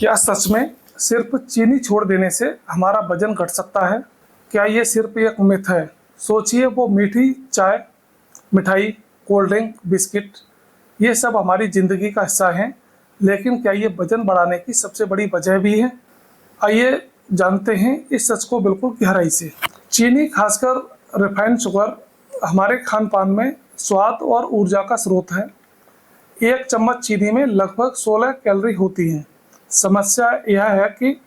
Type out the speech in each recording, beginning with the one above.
क्या सच में सिर्फ चीनी छोड़ देने से हमारा वजन घट सकता है? क्या ये सिर्फ एक मिथ है? सोचिए, वो मीठी चाय, मिठाई, कोल्ड ड्रिंक, बिस्किट, ये सब हमारी ज़िंदगी का हिस्सा हैं, लेकिन क्या ये वजन बढ़ाने की सबसे बड़ी वजह भी है? आइए जानते हैं इस सच को बिल्कुल गहराई से। चीनी, खासकर रिफाइंड शुगर, हमारे खान पान में स्वाद और ऊर्जा का स्रोत है। एक चम्मच चीनी में लगभग 16 कैलोरी होती हैं। समस्या यह है कि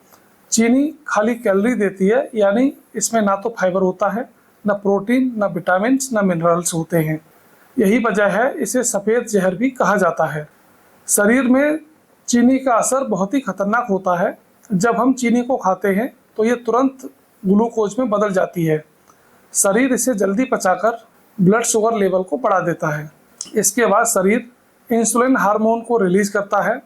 चीनी खाली कैलोरी देती है, यानी इसमें ना तो फाइबर होता है, न प्रोटीन, न विटामिन, न मिनरल्स होते हैं। यही वजह है इसे सफ़ेद जहर भी कहा जाता है। शरीर में चीनी का असर बहुत ही खतरनाक होता है। जब हम चीनी को खाते हैं तो ये तुरंत ग्लूकोज में बदल जाती है। शरीर इसे जल्दी पचाकर ब्लड शुगर लेवल को बढ़ा देता है। इसके बाद शरीर इंसुलिन हार्मोन को रिलीज करता है।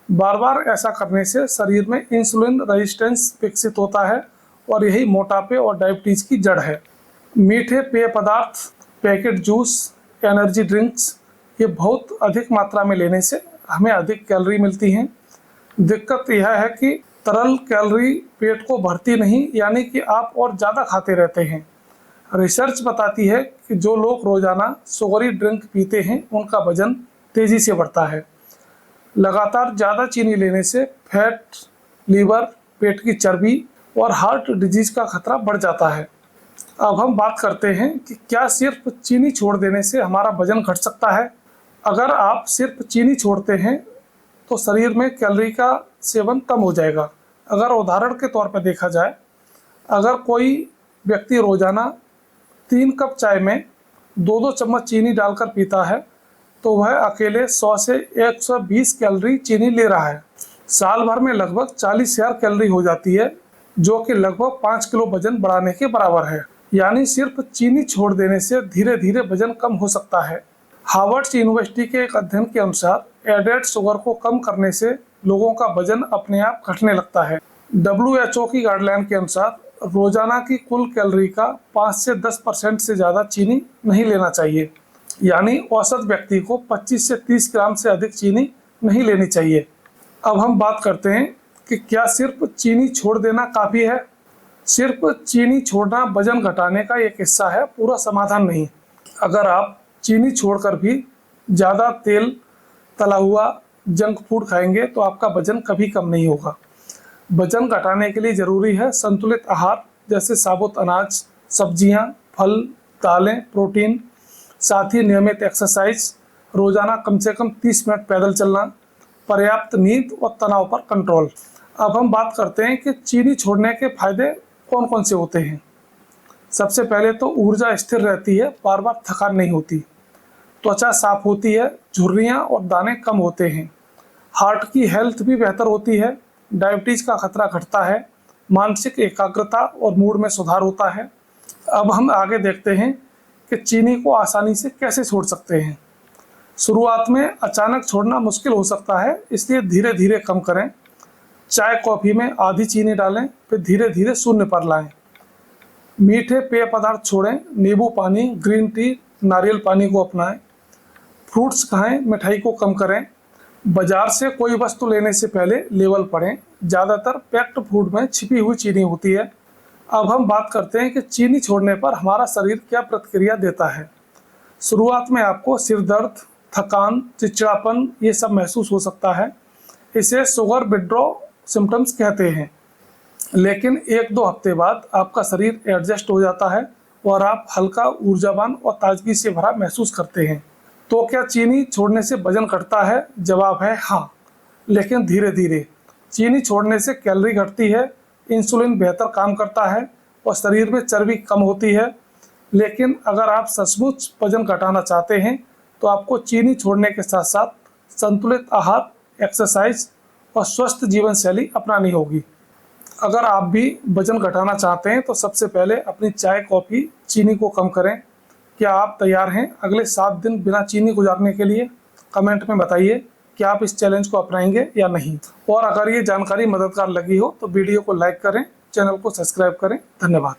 बार बार ऐसा करने से शरीर में इंसुलिन रेजिस्टेंस विकसित होता है और यही मोटापे और डायबिटीज की जड़ है। मीठे पेय पदार्थ, पैकेट जूस, एनर्जी ड्रिंक्स, ये बहुत अधिक मात्रा में लेने से हमें अधिक कैलोरी मिलती हैं। दिक्कत यह है कि तरल कैलोरी पेट को भरती नहीं, यानी कि आप और ज़्यादा खाते रहते हैं। रिसर्च बताती है कि जो लोग रोज़ाना शुगरी ड्रिंक पीते हैं उनका वजन तेज़ी से बढ़ता है। लगातार ज़्यादा चीनी लेने से फैट, लीवर, पेट की चर्बी और हार्ट डिजीज़ का खतरा बढ़ जाता है। अब हम बात करते हैं कि क्या सिर्फ चीनी छोड़ देने से हमारा वजन घट सकता है? अगर आप सिर्फ चीनी छोड़ते हैं तो शरीर में कैलोरी का सेवन कम हो जाएगा। अगर उदाहरण के तौर पर देखा जाए, अगर कोई व्यक्ति रोज़ाना 3 कप चाय में 2-2 चम्मच चीनी डालकर पीता है तो वह अकेले 100 से 120 कैलोरी चीनी ले रहा है। साल भर में लगभग 40,000 कैलोरी हो जाती है, जो कि लगभग 5 किलो वजन बढ़ाने के बराबर है। यानी सिर्फ चीनी छोड़ देने से धीरे धीरे वजन कम हो सकता है। हार्वर्ड यूनिवर्सिटी के एक अध्ययन के अनुसार एडेड शुगर को कम करने से लोगों का वजन अपने आप घटने लगता है। WHO की गाइडलाइन के अनुसार रोजाना की कुल कैलोरी का 5 से 10% से ज़्यादा चीनी नहीं लेना चाहिए। यानी औसत व्यक्ति को 25 से 30 ग्राम से अधिक चीनी नहीं लेनी चाहिए। अब हम बात करते हैं कि क्या सिर्फ चीनी छोड़ देना काफ़ी है? सिर्फ चीनी छोड़ना वजन घटाने का एक हिस्सा है, पूरा समाधान नहीं। अगर आप चीनी छोड़कर भी ज़्यादा तेल, तला हुआ, जंक फूड खाएंगे तो आपका वजन कभी कम नहीं होगा। वजन घटाने के लिए ज़रूरी है संतुलित आहार, जैसे साबुत अनाज, सब्जियां, फल, दालें, प्रोटीन, साथ ही नियमित एक्सरसाइज, रोज़ाना कम से कम 30 मिनट पैदल चलना, पर्याप्त नींद और तनाव पर कंट्रोल। अब हम बात करते हैं कि चीनी छोड़ने के फायदे कौन कौन से होते हैं। सबसे पहले तो ऊर्जा स्थिर रहती है, बार बार थकान नहीं होती। त्वचा साफ होती है, झुर्रियाँ और दाने कम होते हैं। हार्ट की हेल्थ भी बेहतर होती है। डायबिटीज़ का खतरा घटता है। मानसिक एकाग्रता और मूड में सुधार होता है। अब हम आगे देखते हैं कि चीनी को आसानी से कैसे छोड़ सकते हैं। शुरुआत में अचानक छोड़ना मुश्किल हो सकता है, इसलिए धीरे धीरे कम करें। चाय कॉफ़ी में आधी चीनी डालें, फिर धीरे धीरे शून्य पर लाएं। मीठे पेय पदार्थ छोड़ें, नींबू पानी, ग्रीन टी, नारियल पानी को अपनाएं। फ्रूट्स खाएं, मिठाई को कम करें। बाजार से कोई वस्तु लेने से पहले लेबल पढ़ें। ज़्यादातर पैक्ड फूड में छिपी हुई चीनी होती है। अब हम बात करते हैं कि चीनी छोड़ने पर हमारा शरीर क्या प्रतिक्रिया देता है। शुरुआत में आपको सिर दर्द, थकान, चिड़चिड़ापन, ये सब महसूस हो सकता है। इसे शुगर विड्रॉ सिम्टम्स कहते हैं। लेकिन 1-2 हफ्ते बाद आपका शरीर एडजस्ट हो जाता है और आप हल्का, ऊर्जावान और ताजगी से भरा महसूस करते हैं। तो क्या चीनी छोड़ने से वजन घटता है? जवाब है हाँ, लेकिन धीरे धीरे। चीनी छोड़ने से कैलोरी घटती है, इंसुलिन बेहतर काम करता है और शरीर में चर्बी कम होती है। लेकिन अगर आप सचमुच वजन घटाना चाहते हैं तो आपको चीनी छोड़ने के साथ साथ संतुलित आहार, एक्सरसाइज और स्वस्थ जीवन शैली अपनानी होगी। अगर आप भी वजन घटाना चाहते हैं तो सबसे पहले अपनी चाय, कॉफ़ी, चीनी को कम करें। क्या आप तैयार हैं अगले 7 दिन बिना चीनी गुजारने के लिए? कमेंट में बताइए कि आप इस चैलेंज को अपनाएंगे या नहीं। और अगर ये जानकारी मददगार लगी हो तो वीडियो को लाइक करें, चैनल को सब्सक्राइब करें। धन्यवाद।